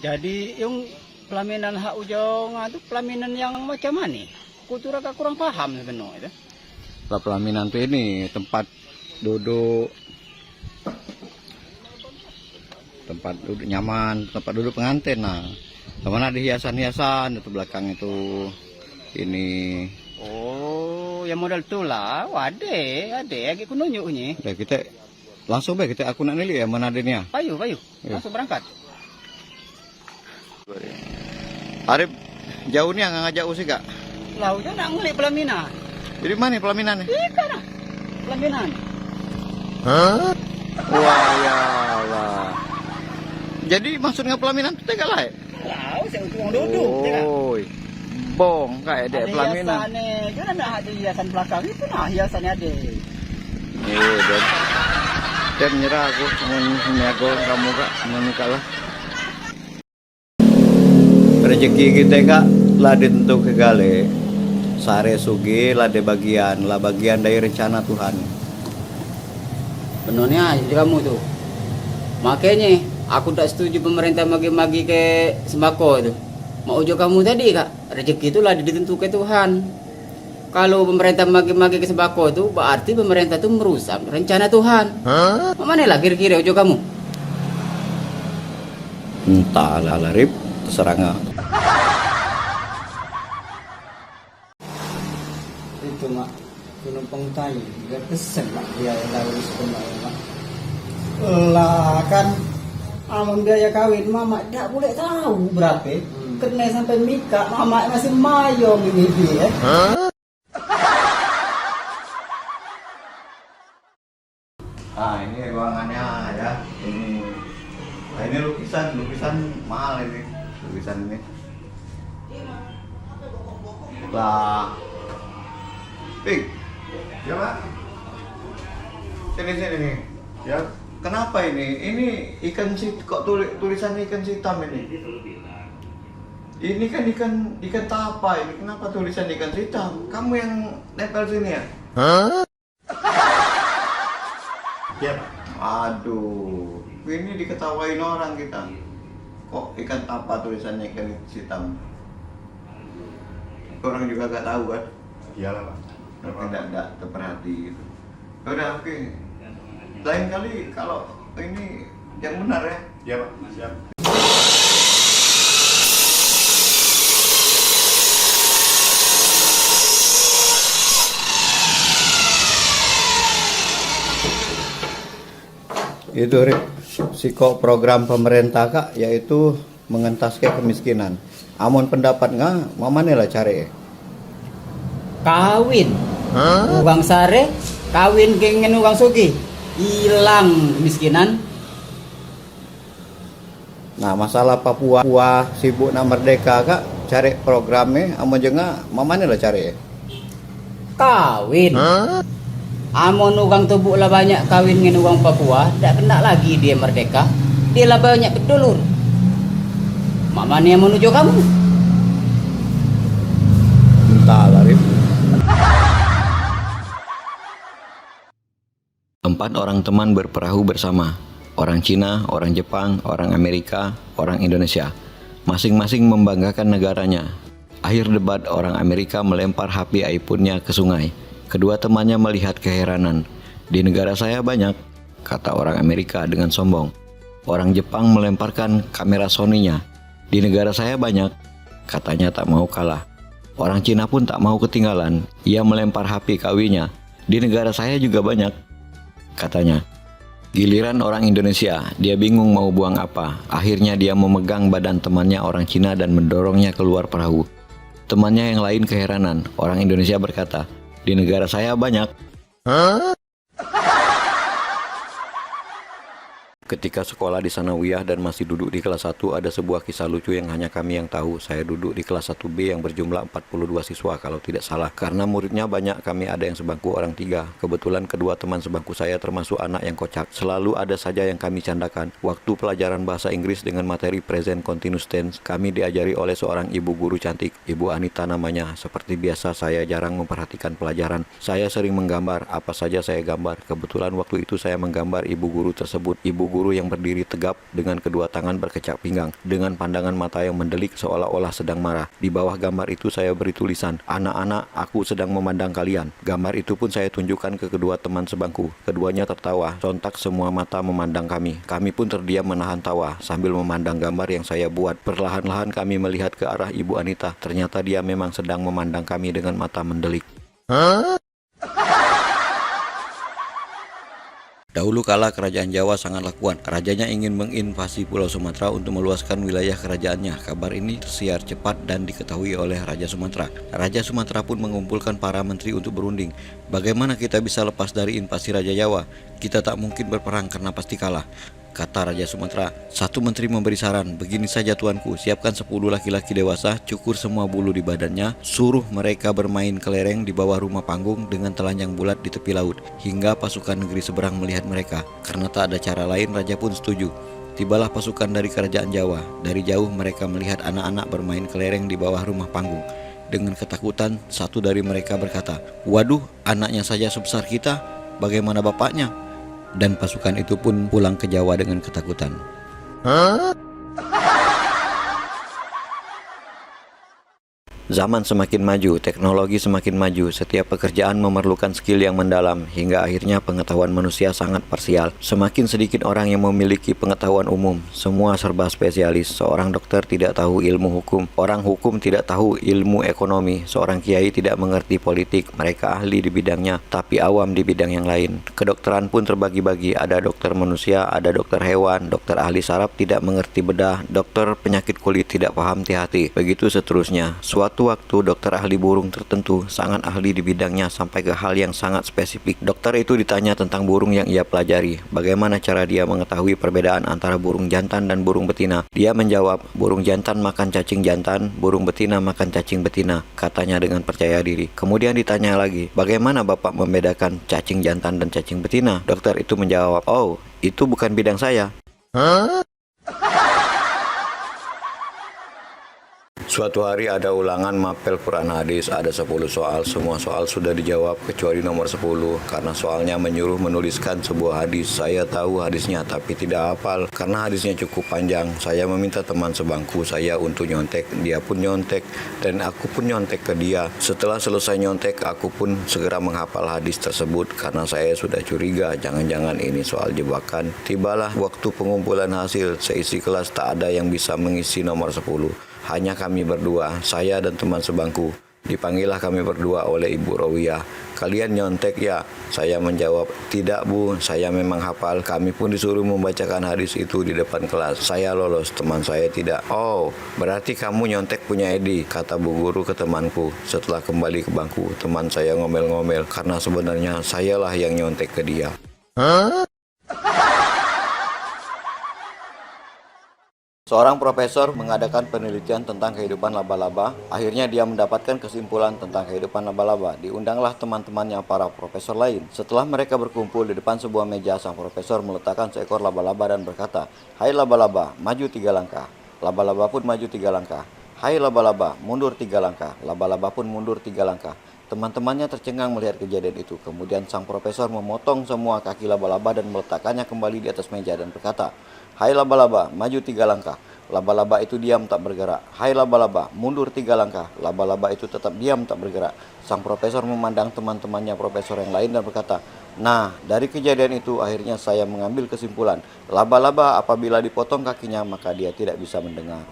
Jadi yung pelaminan hak ujung itu pelaminan yang macam mana? Kutu agak kurang paham sebenarnya itu. Pelaminan tuh ini tempat duduk nyaman, tempat duduk pengantin. Nah, kemana ada hiasan-hiasan itu belakang itu ini. Oh, yang modal tu lah. Wade, agak ku nunjuknya. Udah kita langsung kita aku nak nilai ya mana adanya. Payu, langsung berangkat. Arif jauh nih nggak ngajak sih kak? Lau je nak ngulik pelaminan. Jadi mana pelaminan nih? Ikan lah, pelaminan. Hah? Wah ya Allah. Jadi maksudnya pelaminan itu tegak lah? Lau saya untuk orang duduk. Oh, bong kayak ada pelaminan. Hiasannya, jangan ada hiasan belakang itu nah hiasannya ada. Oh, dan nyerah aku menyago kamu kak menikah lah. Rezeki kita kak lah ditentu ke gale. Sare sugi lah de bagian dari rencana Tuhan. Benarnya jadi kamu tuh. Makanya aku tak setuju pemerintah magi-magi ke sembako itu. Mau ujuk kamu tadi kak, rezeki itulah ditentukan Tuhan. Kalau pemerintah magi-magi ke sembako itu berarti pemerintah itu merusak rencana Tuhan. Mana lah kira-kira ujuk kamu? Entahlah Rip, terserah nggak. Itu mak penumpang tanya juga pesen mak biaya lalu sebenarnya lah kan amun biaya kawin mama tidak boleh tahu berapa kena sampai nikah mama masih mayong ini dia Ini ruangannya ya ini lukisan mahal ini lukisan ini lah. Pik, ya Pak. Sini nih. Ya. Kenapa ini? Ini ikan kok tulisannya ikan hitam ini? Ini kan ikan tapa ini. Kenapa tulisan ikan hitam? Kamu yang nempel sini ya? Ya Pak. Aduh, ini diketawain orang kita. Kok ikan tapa tulisannya ikan hitam? Orang juga gak tahu kan? Iyalah Pak. Tidak terperhati gitu. Udah oke. Lain kali kalau ini yang benar ya. Iya Pak, siap. Itu Rip, siko program pemerintah kak yaitu mengentaskan kemiskinan. Amun pendapat nggak, mana lah cari? kawin uang sare kawin gengen uang suki hilang kemiskinan. Nah masalah Papua sibuk nak merdeka kak cari programnya, amun jenga mana lah cari? Kawin amon uang tubuh lah banyak kawin dengan uang Papua tak kena lagi dia merdeka, dia lah banyak bedulur. Mama nih yang menuju kamu Entahlah Rip. 4 orang teman berperahu bersama. Orang Cina, orang Jepang, orang Amerika, orang Indonesia. Masing-masing membanggakan negaranya. Akhir debat, orang Amerika melempar HP iPhone-nya ke sungai. Kedua temannya melihat keheranan. Di negara saya banyak, kata orang Amerika dengan sombong. Orang Jepang melemparkan kamera Sony-nya. Di negara saya banyak, katanya tak mau kalah. Orang Cina pun tak mau ketinggalan. Ia melempar HP KW-nya. Di negara saya juga banyak, katanya. Giliran orang Indonesia, dia bingung mau buang apa. Akhirnya dia memegang badan temannya orang Cina dan mendorongnya keluar perahu. Temannya yang lain keheranan. Orang Indonesia berkata, di negara saya banyak. Ketika sekolah di Sanawiyah dan masih duduk di kelas 1, ada sebuah kisah lucu yang hanya kami yang tahu. Saya duduk di kelas 1B yang berjumlah 42 siswa kalau tidak salah. Karena muridnya banyak, kami ada yang sebangku orang 3. Kebetulan kedua teman sebangku saya termasuk anak yang kocak. Selalu ada saja yang kami candakan. Waktu pelajaran bahasa Inggris dengan materi present continuous tense, kami diajari oleh seorang ibu guru cantik. Ibu Anita namanya. Seperti biasa saya jarang memperhatikan pelajaran. Saya sering menggambar, apa saja saya gambar. Kebetulan waktu itu saya menggambar ibu guru tersebut. Ibu guru yang berdiri tegap dengan kedua tangan berkecak pinggang, dengan pandangan mata yang mendelik seolah-olah sedang marah. Di bawah gambar itu saya beri tulisan, "Anak-anak, aku sedang memandang kalian." Gambar itu pun saya tunjukkan ke kedua teman sebangku. Keduanya tertawa, sontak semua mata memandang kami. Kami pun terdiam menahan tawa sambil memandang gambar yang saya buat. Perlahan-lahan kami melihat ke arah Ibu Anita. Ternyata dia memang sedang memandang kami dengan mata mendelik. Dahulu kala kerajaan Jawa sangatlah kuat. Rajanya ingin menginvasi Pulau Sumatera untuk meluaskan wilayah kerajaannya. Kabar ini tersiar cepat dan diketahui oleh Raja Sumatera. Raja Sumatera pun mengumpulkan para menteri untuk berunding. Bagaimana kita bisa lepas dari invasi Raja Jawa? Kita tak mungkin berperang karena pasti kalah, kata Raja Sumatera. Satu menteri memberi saran, "Begini saja tuanku, siapkan 10 laki-laki dewasa, cukur semua bulu di badannya, suruh mereka bermain kelereng di bawah rumah panggung dengan telanjang bulat di tepi laut, hingga pasukan negeri seberang melihat mereka." Karena tak ada cara lain, Raja pun setuju. Tibalah pasukan dari kerajaan Jawa. Dari jauh mereka melihat anak-anak bermain kelereng di bawah rumah panggung. Dengan ketakutan, satu dari mereka berkata, "Waduh, anaknya saja sebesar kita, bagaimana bapaknya?" Dan pasukan itu pun pulang ke Jawa dengan ketakutan. Zaman semakin maju, teknologi semakin maju, setiap pekerjaan memerlukan skill yang mendalam, hingga akhirnya pengetahuan manusia sangat parsial. Semakin sedikit orang yang memiliki pengetahuan umum, semua serba spesialis. Seorang dokter tidak tahu ilmu hukum, orang hukum tidak tahu ilmu ekonomi, seorang kiai tidak mengerti politik, mereka ahli di bidangnya, tapi awam di bidang yang lain. Kedokteran pun terbagi-bagi, ada dokter manusia, ada dokter hewan, dokter ahli saraf tidak mengerti bedah, dokter penyakit kulit tidak paham hati, begitu seterusnya. Suatu waktu dokter ahli burung tertentu sangat ahli di bidangnya sampai ke hal yang sangat spesifik. Dokter itu ditanya tentang burung yang ia pelajari, bagaimana cara dia mengetahui perbedaan antara burung jantan dan burung betina. Dia menjawab, "Burung jantan makan cacing jantan, burung betina makan cacing betina," katanya dengan percaya diri. Kemudian ditanya lagi, "Bagaimana Bapak membedakan cacing jantan dan cacing betina?" Dokter itu menjawab, "Oh, itu bukan bidang saya." Suatu hari ada ulangan mapel Quran hadis, ada 10 soal, semua soal sudah dijawab kecuali nomor 10 karena soalnya menyuruh menuliskan sebuah hadis. Saya tahu hadisnya tapi tidak hafal karena hadisnya cukup panjang. Saya meminta teman sebangku saya untuk nyontek, dia pun nyontek dan aku pun nyontek ke dia. Setelah selesai nyontek, aku pun segera menghafal hadis tersebut karena saya sudah curiga jangan-jangan ini soal jebakan. Tibalah waktu pengumpulan hasil, seisi kelas tak ada yang bisa mengisi nomor 10. Hanya kami berdua, saya dan teman sebangku. Dipanggillah kami berdua oleh Ibu Rawiyah. "Kalian nyontek ya?" Saya menjawab, "Tidak Bu, saya memang hafal." Kami pun disuruh membacakan hadis itu di depan kelas. Saya lolos, teman saya tidak. "Oh, berarti kamu nyontek punya Edi," kata Bu Guru ke temanku. Setelah kembali ke bangku, teman saya ngomel-ngomel karena sebenarnya sayalah yang nyontek ke dia. Seorang profesor mengadakan penelitian tentang kehidupan laba-laba. Akhirnya dia mendapatkan kesimpulan tentang kehidupan laba-laba. Diundanglah teman-temannya para profesor lain. Setelah mereka berkumpul di depan sebuah meja, sang profesor meletakkan seekor laba-laba dan berkata, "Hai laba-laba, maju 3 langkah." Laba-laba pun maju 3 langkah. "Hai laba-laba, mundur 3 langkah." Laba-laba pun mundur 3 langkah. Teman-temannya tercengang melihat kejadian itu. Kemudian sang profesor memotong semua kaki laba-laba dan meletakkannya kembali di atas meja dan berkata, "Hai laba-laba, maju 3 langkah." Laba-laba itu diam tak bergerak. "Hai laba-laba, mundur 3 langkah." Laba-laba itu tetap diam tak bergerak. Sang profesor memandang teman-temannya profesor yang lain dan berkata, "Nah, dari kejadian itu akhirnya saya mengambil kesimpulan. Laba-laba apabila dipotong kakinya maka dia tidak bisa mendengar."